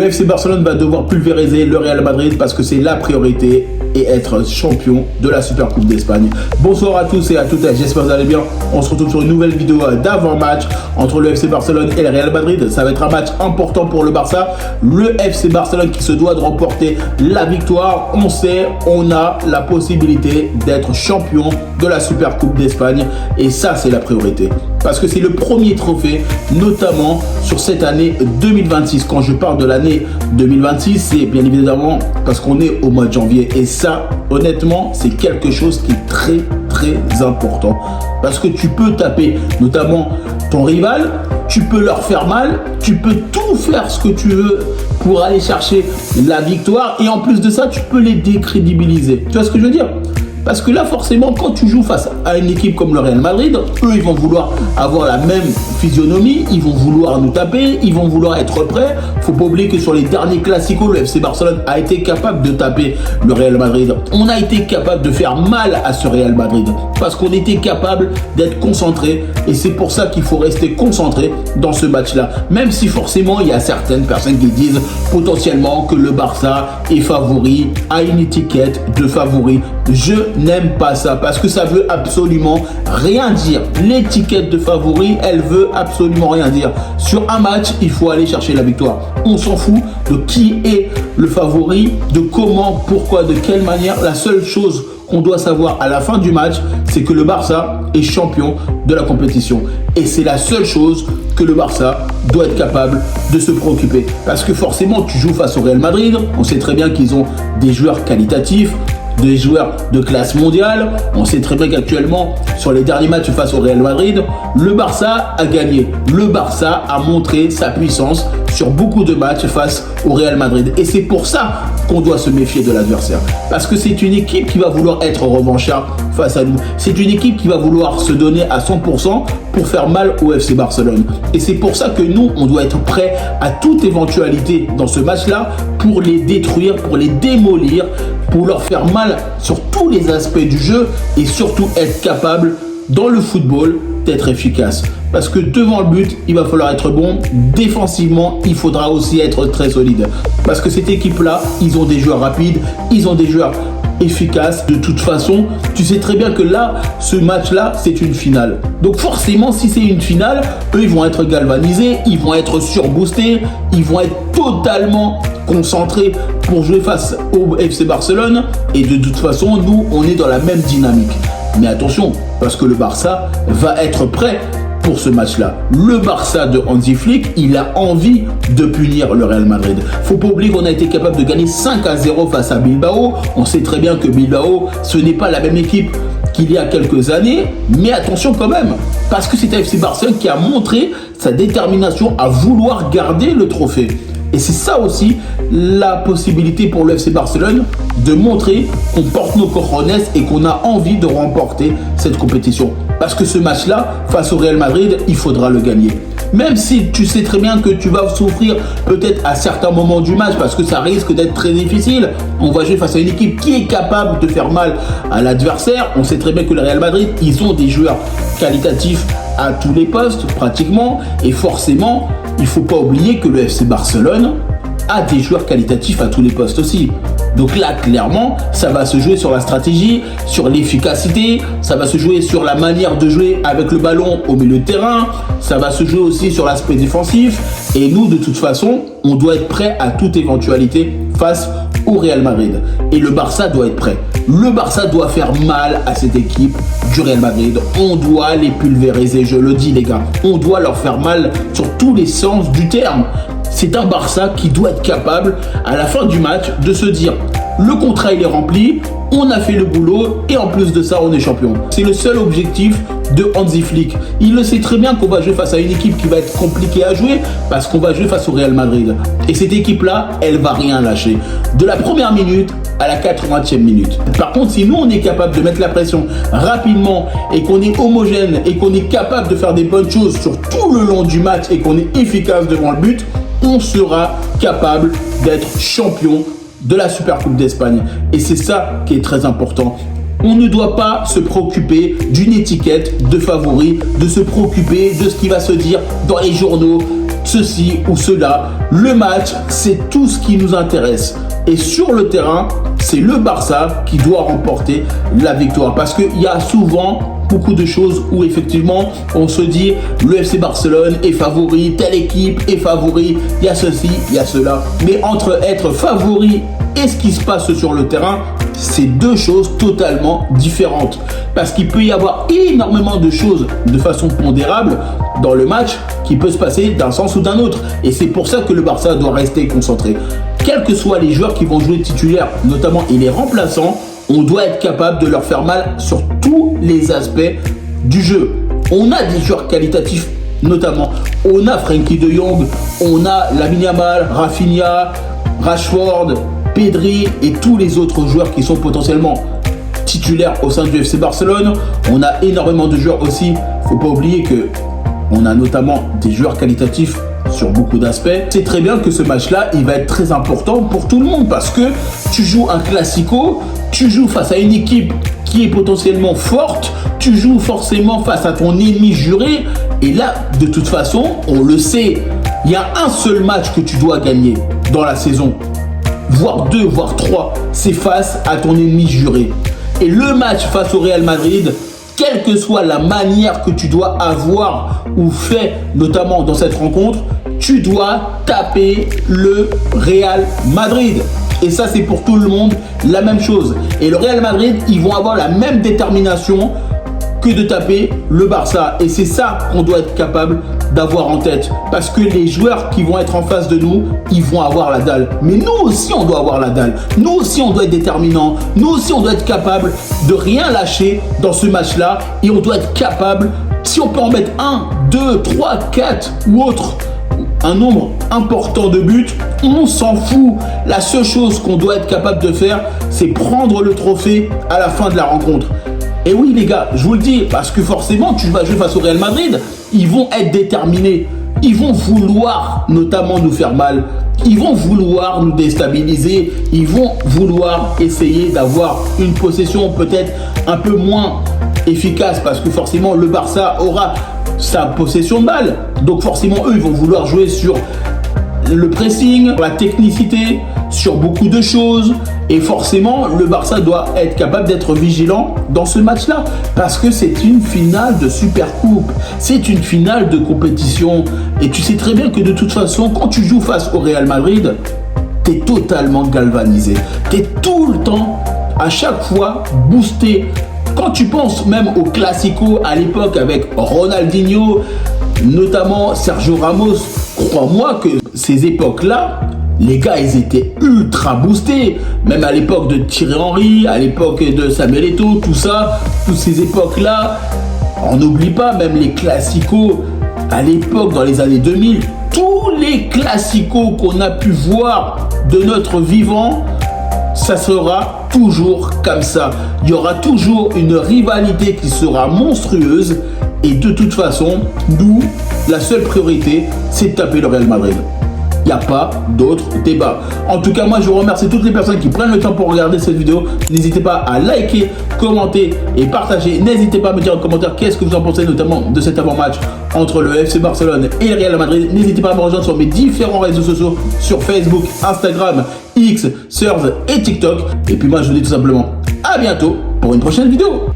Le FC Barcelone va devoir pulvériser le Real Madrid parce que c'est la priorité et être champion de la Super Coupe d'Espagne. Bonsoir à tous et à toutes, j'espère que vous allez bien. On se retrouve sur une nouvelle vidéo d'avant-match entre le FC Barcelone et le Real Madrid. Ça va être un match important pour le Barça. Le FC Barcelone qui se doit de remporter la victoire. On sait, on a la possibilité d'être champion de la Super Coupe d'Espagne et ça c'est la priorité. Parce que c'est le premier trophée, notamment sur cette année 2026. Quand je parle de l'année 2026, c'est bien évidemment parce qu'on est au mois de janvier. Et ça, honnêtement, c'est quelque chose qui est très important. Parce que tu peux taper notamment ton rival, tu peux leur faire mal, tu peux tout faire ce que tu veux pour aller chercher la victoire. Et en plus de ça, tu peux les décrédibiliser. Tu vois ce que je veux dire ? Parce que là, forcément, quand tu joues face à une équipe comme le Real Madrid, eux, ils vont vouloir avoir la même physionomie, ils vont vouloir nous taper, ils vont vouloir être prêts. Faut pas oublier que sur les derniers classicos, le FC Barcelone a été capable de taper le Real Madrid. On a été capable de faire mal à ce Real Madrid parce qu'on était capable d'être concentré et c'est pour ça qu'il faut rester concentré dans ce match-là. Même si forcément, il y a certaines personnes qui disent potentiellement que le Barça est favori, a une étiquette de favori. Je n'aime pas ça parce que ça veut absolument rien dire. L'étiquette de favori, elle veut absolument rien dire. Sur un match, il faut aller chercher la victoire. On s'en fout de qui est le favori, de comment, pourquoi, de quelle manière. La seule chose qu'on doit savoir à la fin du match, c'est que le Barça est champion de la compétition. Et c'est la seule chose que le Barça doit être capable de se préoccuper. Parce que forcément, tu joues face au Real Madrid. On sait très bien qu'ils ont des joueurs qualitatifs, des joueurs de classe mondiale. On sait très bien qu'actuellement, sur les derniers matchs face au Real Madrid, le Barça a gagné. Le Barça a montré sa puissance sur beaucoup de matchs face au Real Madrid. Et c'est pour ça qu'on doit se méfier de l'adversaire. Parce que c'est une équipe qui va vouloir être revanchard face à nous. C'est une équipe qui va vouloir se donner à 100% pour faire mal au FC Barcelone. Et c'est pour ça que nous, on doit être prêts à toute éventualité dans ce match-là pour les détruire, pour les démolir, pour leur faire mal sur tous les aspects du jeu et surtout être capable dans le football d'être efficace. Parce que devant le but, il va falloir être bon. Défensivement, il faudra aussi être très solide. Parce que cette équipe-là, ils ont des joueurs rapides, ils ont des joueurs efficaces. De toute façon, tu sais très bien que là, ce match-là, c'est une finale. Donc forcément, si c'est une finale, eux, ils vont être galvanisés, ils vont être surboostés, ils vont être totalement concentrés pour jouer face au FC Barcelone. Et de toute façon, nous, on est dans la même dynamique. Mais attention, parce que le Barça va être prêt pour ce match-là. Le Barça de Hansi Flick, il a envie de punir le Real Madrid. Faut pas oublier qu'on a été capable de gagner 5-0 face à Bilbao. On sait très bien que Bilbao, ce n'est pas la même équipe qu'il y a quelques années, mais attention quand même, parce que c'est FC Barcelone qui a montré sa détermination à vouloir garder le trophée. Et c'est ça aussi la possibilité pour le FC Barcelone de montrer qu'on porte nos cojones et qu'on a envie de remporter cette compétition. Parce que ce match-là, face au Real Madrid, il faudra le gagner. Même si tu sais très bien que tu vas souffrir peut-être à certains moments du match parce que ça risque d'être très difficile. On va jouer face à une équipe qui est capable de faire mal à l'adversaire. On sait très bien que le Real Madrid, ils ont des joueurs qualitatifs à tous les postes pratiquement. Et forcément, il ne faut pas oublier que le FC Barcelone a des joueurs qualitatifs à tous les postes aussi. Donc là, clairement, ça va se jouer sur la stratégie, sur l'efficacité, ça va se jouer sur la manière de jouer avec le ballon au milieu de terrain, ça va se jouer aussi sur l'aspect défensif. Et nous, de toute façon, on doit être prêt à toute éventualité face au Real Madrid. Et le Barça doit être prêt. Le Barça doit faire mal à cette équipe du Real Madrid. On doit les pulvériser, je le dis les gars. On doit leur faire mal sur tous les sens du terme. C'est un Barça qui doit être capable, à la fin du match, de se dire le contrat il est rempli, on a fait le boulot et en plus de ça, on est champion. C'est le seul objectif de Hansi Flick. Il le sait très bien qu'on va jouer face à une équipe qui va être compliquée à jouer parce qu'on va jouer face au Real Madrid. Et cette équipe-là, elle va rien lâcher. De la première minute à la 80e minute. Par contre, si nous, on est capable de mettre la pression rapidement et qu'on est homogène et qu'on est capable de faire des bonnes choses sur tout le long du match et qu'on est efficace devant le but, on sera capable d'être champion de la Super Coupe d'Espagne. Et c'est ça qui est très important. On ne doit pas se préoccuper d'une étiquette de favori, de se préoccuper de ce qui va se dire dans les journaux, ceci ou cela. Le match, c'est tout ce qui nous intéresse. Et sur le terrain, c'est le Barça qui doit remporter la victoire. Parce qu'il y a souvent beaucoup de choses où effectivement on se dit le FC Barcelone est favori, telle équipe est favori, il y a ceci, il y a cela. Mais entre être favori et ce qui se passe sur le terrain, c'est deux choses totalement différentes. Parce qu'il peut y avoir énormément de choses de façon pondérable dans le match qui peut se passer d'un sens ou d'un autre. Et c'est pour ça que le Barça doit rester concentré. Quels que soient les joueurs qui vont jouer titulaires, notamment et les remplaçants, on doit être capable de leur faire mal sur tous les aspects du jeu. On a des joueurs qualitatifs, notamment. On a Frenkie de Jong, on a Lamine Yamal, Rafinha, Rashford, Pedri et tous les autres joueurs qui sont potentiellement titulaires au sein du FC Barcelone. On a énormément de joueurs aussi. Faut pas oublier que on a notamment des joueurs qualitatifs sur beaucoup d'aspects. C'est très bien que ce match-là, il va être très important pour tout le monde parce que tu joues un classico, tu joues face à une équipe qui est potentiellement forte, tu joues forcément face à ton ennemi juré. Et là, de toute façon, on le sait, il y a un seul match que tu dois gagner dans la saison, voire 2, voire 3, c'est face à ton ennemi juré. Et le match face au Real Madrid, quelle que soit la manière que tu dois avoir ou fait, notamment dans cette rencontre, tu dois taper le Real Madrid. Et ça, c'est pour tout le monde la même chose. Et le Real Madrid, ils vont avoir la même détermination que de taper le Barça. Et c'est ça qu'on doit être capable d'avoir en tête. Parce que les joueurs qui vont être en face de nous, ils vont avoir la dalle. Mais nous aussi, on doit avoir la dalle. Nous aussi, on doit être déterminant. Nous aussi, on doit être capable de rien lâcher dans ce match-là. Et on doit être capable, si on peut en mettre 1, 2, 3, 4 ou autre, un nombre important de buts, on s'en fout. La seule chose qu'on doit être capable de faire, c'est prendre le trophée à la fin de la rencontre. Et oui les gars, je vous le dis, parce que forcément tu vas jouer face au Real Madrid, ils vont être déterminés, ils vont vouloir notamment nous faire mal, ils vont vouloir nous déstabiliser, ils vont vouloir essayer d'avoir une possession peut-être un peu moins efficace parce que forcément le Barça aura sa possession de balle, donc forcément eux ils vont vouloir jouer sur le pressing, la technicité, sur beaucoup de choses. Et forcément, le Barça doit être capable d'être vigilant dans ce match-là. Parce que c'est une finale de Supercoupe. C'est une finale de compétition. Et tu sais très bien que de toute façon, quand tu joues face au Real Madrid, tu es totalement galvanisé. Tu es tout le temps, à chaque fois, boosté. Quand tu penses même au Classico à l'époque avec Ronaldinho, notamment Sergio Ramos, crois-moi que ces époques-là, les gars, ils étaient ultra boostés. Même à l'époque de Thierry Henry, à l'époque de Samuel Eto'o, tout ça, toutes ces époques-là, on n'oublie pas même les classicos à l'époque, dans les années 2000. Tous les classicos qu'on a pu voir de notre vivant, ça sera toujours comme ça. Il y aura toujours une rivalité qui sera monstrueuse. Et de toute façon, nous, la seule priorité, c'est de taper le Real Madrid. Il n'y a pas d'autre débat. En tout cas, moi, je vous remercie toutes les personnes qui prennent le temps pour regarder cette vidéo. N'hésitez pas à liker, commenter et partager. N'hésitez pas à me dire en commentaire qu'est-ce que vous en pensez, notamment de cet avant-match entre le FC Barcelone et le Real Madrid. N'hésitez pas à me rejoindre sur mes différents réseaux sociaux, sur Facebook, Instagram, X, Threads et TikTok. Et puis moi, je vous dis tout simplement à bientôt pour une prochaine vidéo.